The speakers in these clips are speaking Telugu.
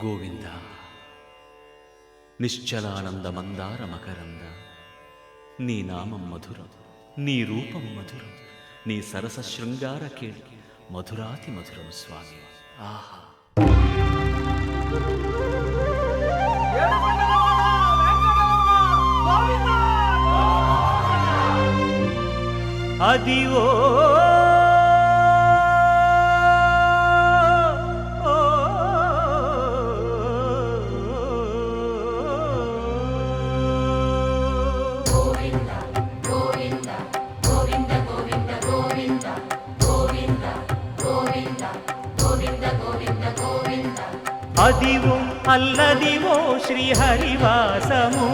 గోవింద నిశ్చలానంద మందార మకరంద నీ నామం మధురం, నీ రూపం మధురం, నీ సరస శృంగార కేళి మధురాతి మధురం స్వామి. ఆహా అదివో అదివో అల్లదివో శ్రీహరివాసము,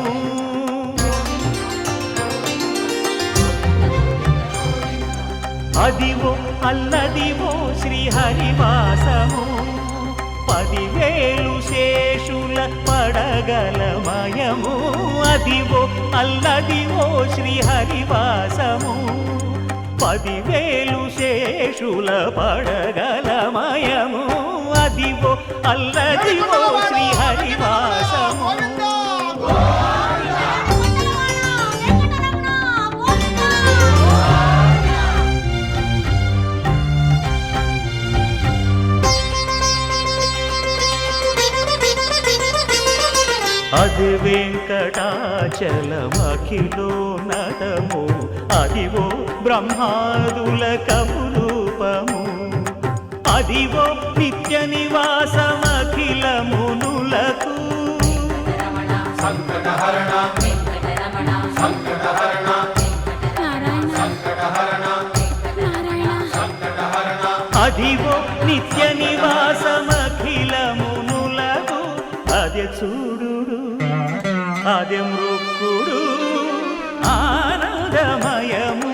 అదివో అల్లదివో శ్రీహరివాసము. 10,000 శేషుల పడగలమయము, అదివో అల్లదివో శ్రీహరివాసము. 10,000 శేషుల పడగలమయము, అదివో అల్లదివో శ్రీహరివాసము. అది వెంకటాచలమఖిలోన్నతము, అదివో బ్రహ్మాదుల కపురూపము, అదివో నిత్య నివాసమఖిల మునులకు. అదివో నిత్య నివాసమఖిల మునులకు. అదే చూడు అదే మృక్కుడు ఆనందమయము,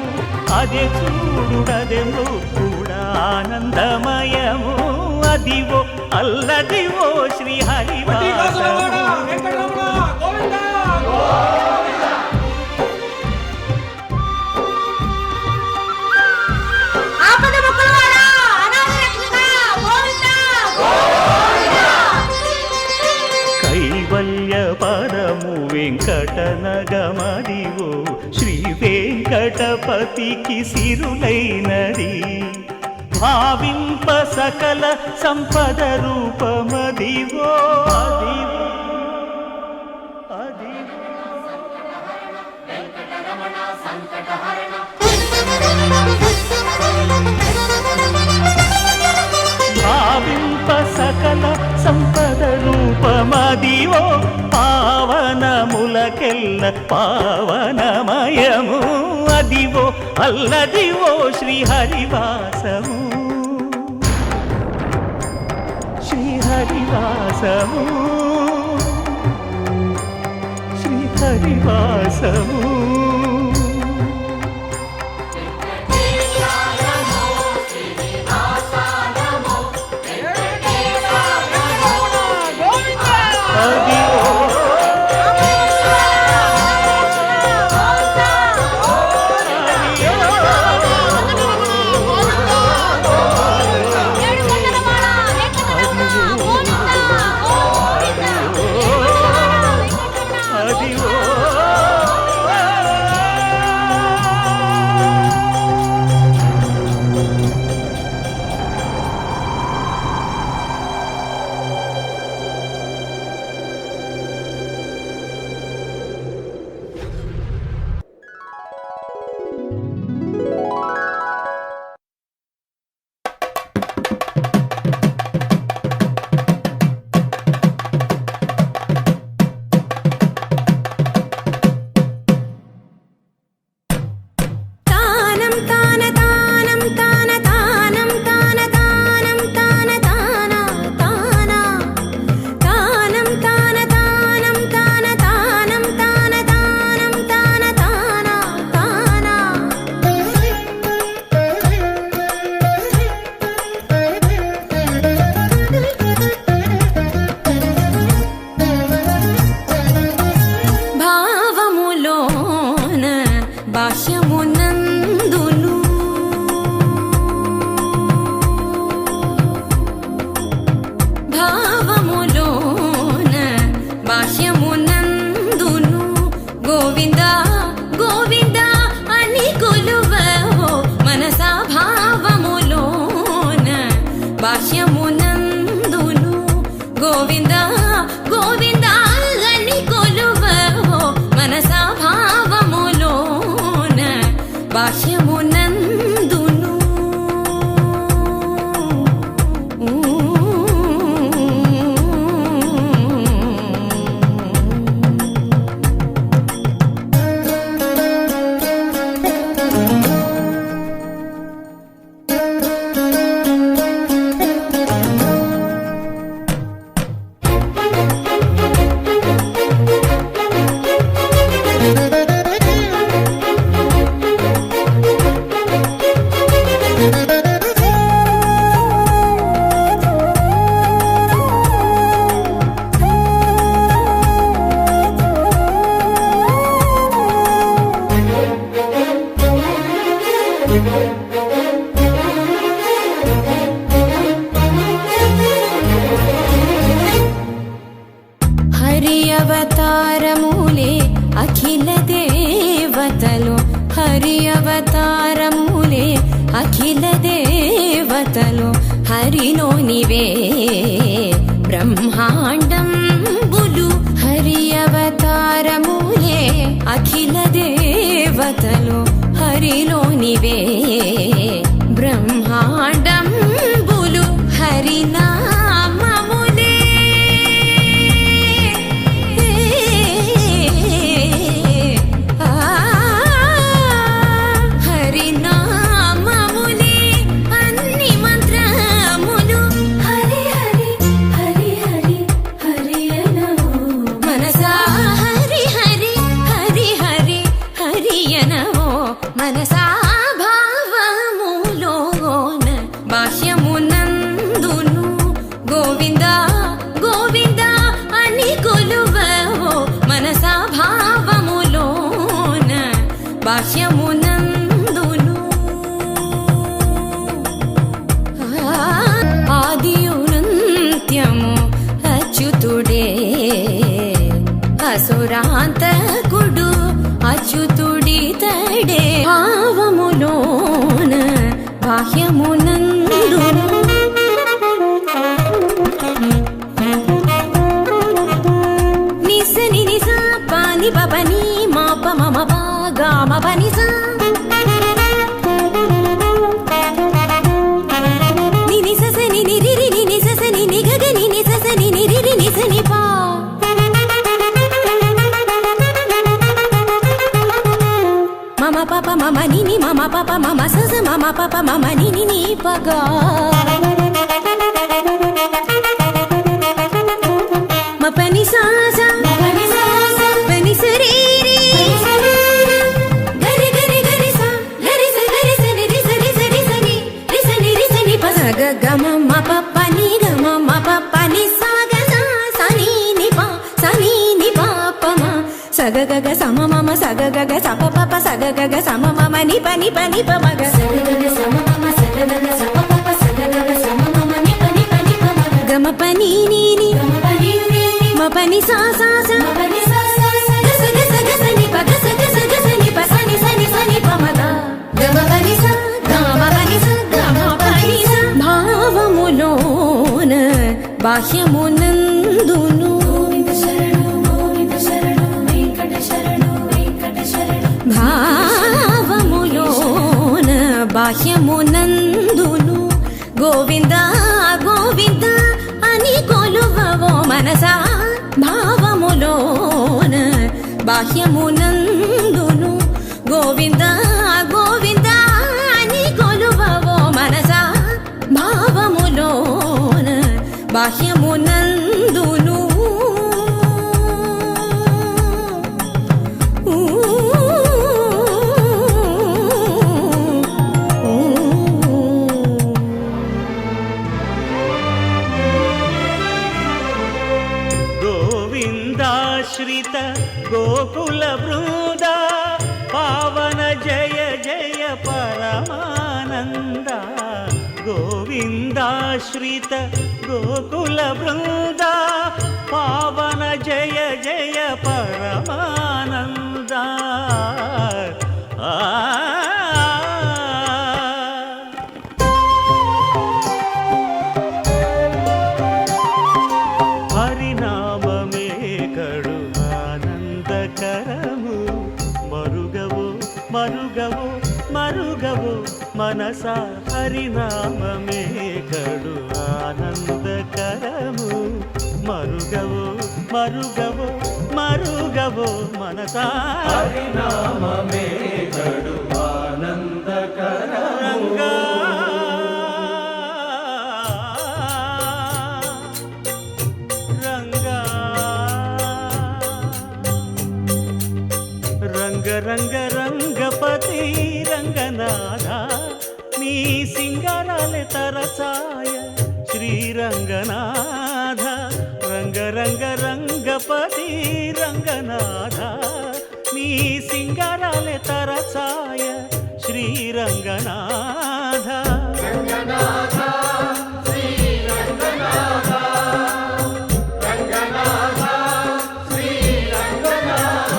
అదే చూడుడదే మృక్కుడ ఆనందమయము, అదివో అల్లదివో శ్రీహరివాసము. కైవల్య పదము వెంకటనగమదివో శ్రీ వెంకటపతికి సిరులైనది. భావింప సకల సంపద రూపమదివో, అదివో అదివో భావింప సకల సంపద రూపమదివో. పావనములకెల్ల పావనమయము, అదివో అల్లదివో శ్రీహరివాసము. శ్రీహరివాసము శ్రీహరివాసము. బాహ్యమునందును హరి అవతారములే అఖిల దేవతలు హరి అవతారములే అఖిల దేవతలు హరిలోనివే బ్రహ్మాండంబులు హరి అవతారములే అఖిల దేవతలు హరిలోనివే బ్రహ్మాండంబులు హరినామములే హరినామములే అన్ని మంత్రములు హరి హరి హరి హరి హరి అనవో మనసా హరి హరి హరి హరి హరి అనవో మనసా భావములోన బాహ్యమునందును గోవింద గోవింద అని కొలువవో మనసా భావములోన బాహ్యమునందును ఆదియునంత్యము అచ్యుతుడే అసురాంతకుడు అచ్యుతుడి తడే భావములోన బాహ్యమునందును నిసని నిస పాని పని మాప మమ గామ పని స ని సని ని రి రి ని సని ని గగ ని సని ని రి ని సని పా మమ పాప మమ ని మమ పాప మమ స మమ పాప మమ ని పగా మపని సాస పని సరీరి గరి గరి గరి స గరి స ని రి స రి స ని పస గమ మ ప ని గమ మ ప ని సా గ స ని ని ప ప మ స గ గ గ స మ మ మ స గ గ గ స ప ప ప స గ గ గ స మ మ మ ని ప ప మ గ స గ గ గ స మ మ మ స గ గ గ స ప ప ప స గ గ గ స మ మ మ ని ప మ గ మ ప ని మ ప ని సా సా స గ స గ స గ స ని ప గ స గ స గ స ని ప స ని ప మ గ గ మ ప ని స గ మ ప ని స గ మ ప ని స భావములోన బాహ్యమునందును భావములోన బాహ్యమునందును గోవింద గోవింద అని కొలువవో మనసా భావములోన బాహ్యమునందును గోవింద గోవింద అని కొలువవో మనసా భావములోన బాహ్యమునందును గోవిందాశ్రిత గోకుల బృంద పావన జయ జయ పరమానంద గోవిందాశ్రిత గోకుల బృంద పావన జయ జయ పరమానంద హరినామమే కడు ఆనందకరము మరుగవు మరుగవు మరు మరుగవో మనసా హరినామమే కడు ఆనందకరము మరుగవో మరుగవో మరుగవో మనసా హరినామమే కడు ఆనందకరము రంగ రంగ రంగపతి రంగనాథ నీ సింగారాలే తరసాయ శ్రీరంగనాథ రంగ రంగ రంగపతి రంగనాథ నీ సింగారాలే తరసాయ శ్రీరంగనాథ రంగనాథ శ్రీరంగనాథ రంగనాథ శ్రీరంగనాథ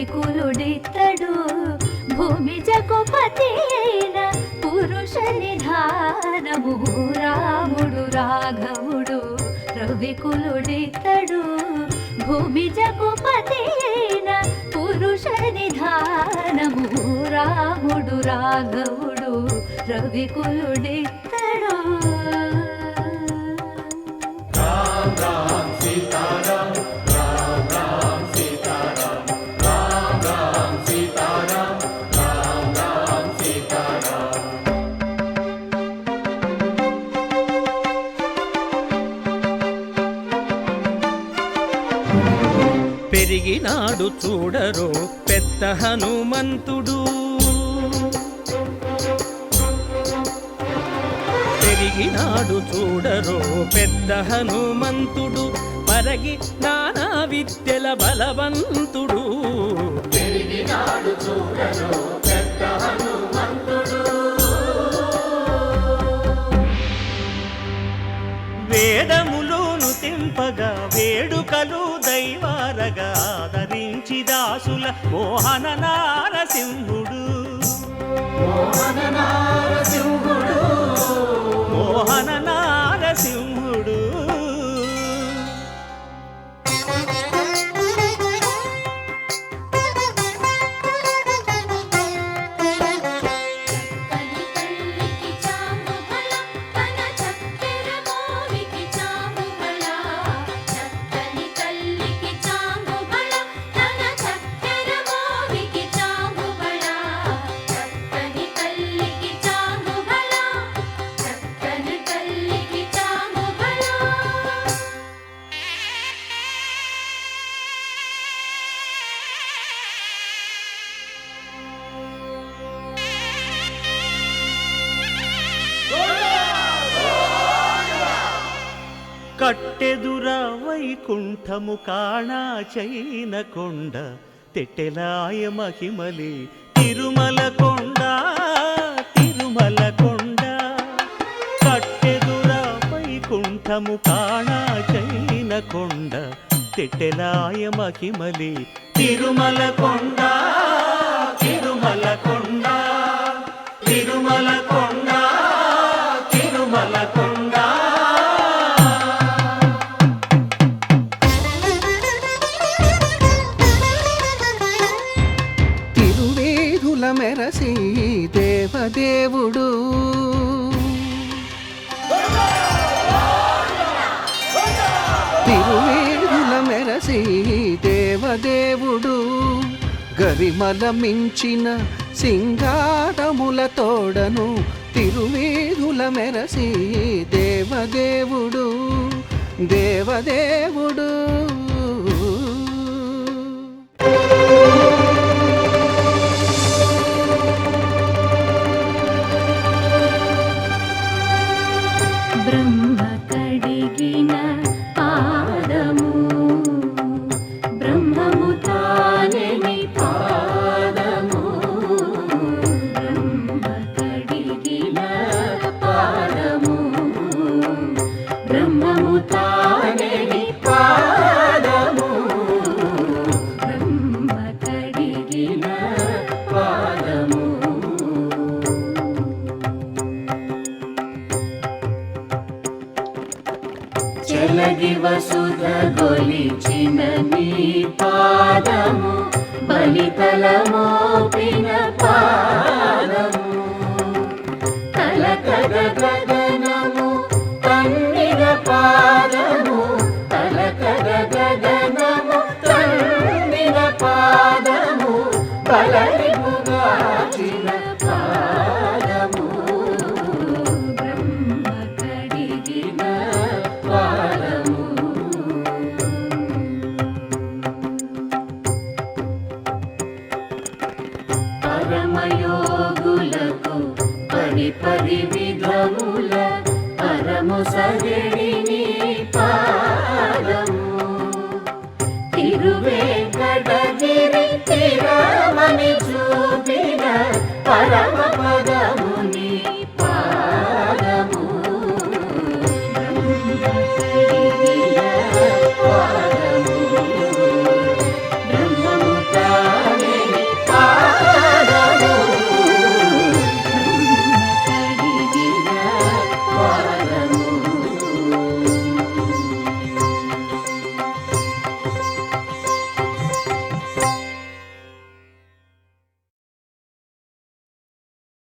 రవికులుడితడు భూమి జగపతి అయిన పురుష నిధానము రాముడు రాఘవుడు రవికులుడితడు భూమి జగపతి అయిన పురుష నిధానము రాముడు రాఘవుడు రవికులుడితడు రామ్ రామ్ సీతారాం పెరిగినాడు చూడరో పెద్ద హనుమంతుడు పెరిగినాడు చూడరో పెద్ద హనుమంతుడు పరగి నానా విద్యల బలవంతుడు పెరిగినాడు చూడరో పెద్ద హనుమంతుడు వేదములోను తెంపగా వేడుకలు దైవారగా ఆదరించి దాసుల మోహన నారసింహుడు మోహన నారసింహుడు మోహన నారసింహుడు కట్టెదుర వైకుంఠము కాణా చైన కొండ తెట్టెలాయ మహిమలి తిరుమల కొండ తిరుమల కొండ కట్టెదుర వైకుంఠము కాణా చైన కొండ తెట్టెలాయ మహిమలి తిరుమల కొండ తిరుమల కొండ తిరుమల కొండ తిరుమల కొండ మెరసి దేవదేవుడు తిరువేదుల మెరసి దేవదేవుడు గరిమల మించిన సింగారముల తోడను తిరువేదుల మెరసి దేవదేవుడు దేవదేవుడు బ్రహ్మ కడిగిన పాదము బ్రహ్మము తానెని పాదము బ్రహ్మ కడిగిన పాదము బ్రహ్మము తానెని పాదము బ్రహ్మ కొలిచిన నీ పాదము బలితలమోపిన పాదము తలకగ గగనము తన్నిన పాదము తలకగ గగనము తన్నిన పాదము బలరిపుగాచిన పాదము బ్రహ్మ కడిగిన పాదము పరమయోగులకు పరి విధముల పరము సగడిని పాదము తిరువేంకటగిరి తిరమని చూపిన పరమ పద